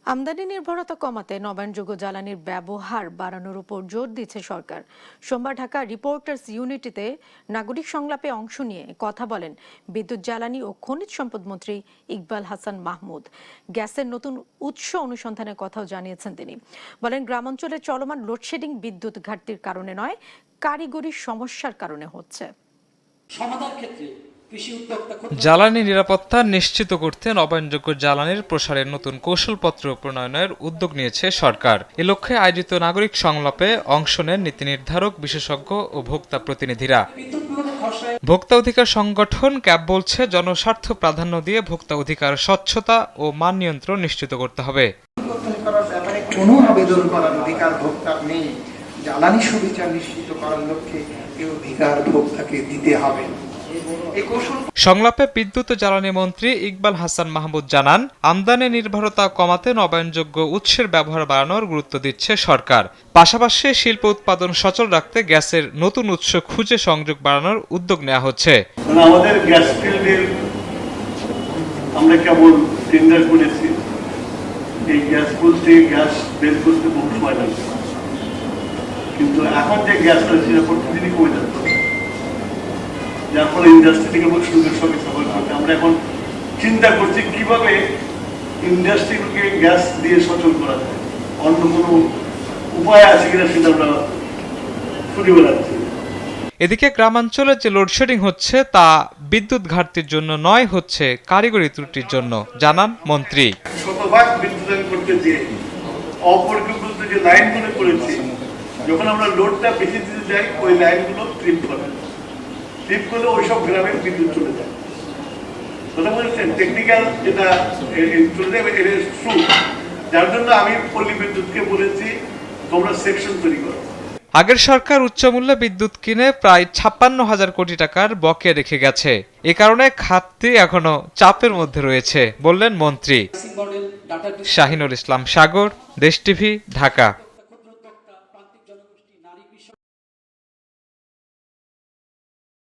আমদানি নির্ভরতা কমাতে নবায়নযোগ্য জ্বালানির ব্যবহার বাড়ানোর উপর জোর দিচ্ছে সরকার। সোমবার ঢাকা রিপোর্টার্স ইউনিটিতে নাগরিক সংলাপে অংশ নিয়ে কথা বলেন বিদ্যুৎ, জ্বালানি ও খনিজ সম্পদ মন্ত্রী ইকবাল হাসান মাহমুদ। গ্যাসের নতুন উৎস অনুসন্ধানের কথাও জানিয়েছেন তিনি। বলেন, গ্রামাঞ্চলে চলমান লোডশেডিং বিদ্যুৎ ঘাটতির কারণে নয়, কারিগরি সমস্যার কারণে হচ্ছে। সমাধান ক্ষেত্রে জ্বালানি নিরাপত্তা নিশ্চিত করতে নবায়নযোগ্য জ্বালানির প্রসারের নতুন কৌশলপত্র প্রণয়নের উদ্যোগ নিয়েছে সরকার। এ লক্ষ্যে আয়োজিত নাগরিক সংলাপে অংশ নেন নীতি নির্ধারক, বিশেষজ্ঞ ও ভোক্তা প্রতিনিধিরা। ভোক্তা অধিকার সংগঠন ক্যাব বলছে, জনস্বার্থ প্রাধান্য দিয়ে ভোক্তা অধিকার স্বচ্ছতা ও মান নিয়ন্ত্রণ নিশ্চিত করতে হবে। কোনো আবেদন করার অধিকার ভোক্তার নেই। জ্বালানি সুবিধা নিশ্চিত করার লক্ষ্যে এই অধিকার ভোক্তাকে দিতে হবে। সংলাপে বিদ্যুৎ ও জ্বালানি মন্ত্রী ইকবাল হাসান মাহমুদ জানান, আমদানি নির্ভরতা কমাতে নবায়নযোগ্য উৎসের ব্যবহার বাড়ানোর গুরুত্ব দিচ্ছে সরকার। পাশাপাশি শিল্প উৎপাদন সচল রাখতে গ্যাসের নতুন উৎস খুঁজে সংযোগ বাড়ানোর উদ্যোগ নেওয়া হচ্ছে। আমাদের গ্যাস ফিল্ডের আমরা কেবল টেন্ডার করেছি, এই গ্যাস ফুল থেকে গ্যাস বের করতে বহু সময় লাগবে, কিন্তু এখন যে গ্যাসটা সেটা প্রতিদিনই কমে যাচ্ছে, যার ফলে ইন্ডাস্ট্রি থেকে সুযোগের সঙ্গে সফল করতে আমরা এখন চিন্তা করছি কিভাবে ইন্ডাস্ট্রিকে গ্যাস দিয়ে সচল করা যায়। অন্য কোনো উপায় আছে কিনা সেটা আমরা খুঁজে বেড়াচ্ছি। এদিকে গ্রামাঞ্চলে যে লোডশেডিং হচ্ছে তা বিদ্যুৎ ঘাটতির জন্য নয়, হচ্ছে কারিগরি ত্রুটির জন্য, জানান মন্ত্রী। শতভাগ বিদ্যুতায়ন করতে যে অপরিকল্পিত যে লাইনগুলো করেছি, যখন আমরা লোডটা বেশি দিতে যাই ওই লাইনগুলো ট্রিপ করে ওইসব গ্রামে বিদ্যুৎ চলে যায়। কথা বলছেন টেকনিক্যাল যেটা চলে যাবে, এটা ট্রু। যার জন্য আমি পল্লী বিদ্যুৎকে বলেছি, তোমরা সেকশন তৈরি করো। আগের সরকার উচ্চমূল্যে বিদ্যুৎ কিনে প্রায় 56,000 কোটি টাকার বকেয়া রেখে গেছে। এ কারণে খাতটি এখনো চাপের মধ্যে রয়েছে, বললেন মন্ত্রী। শাহিনুল ইসলাম সাগর, দেশ টিভি, ঢাকা।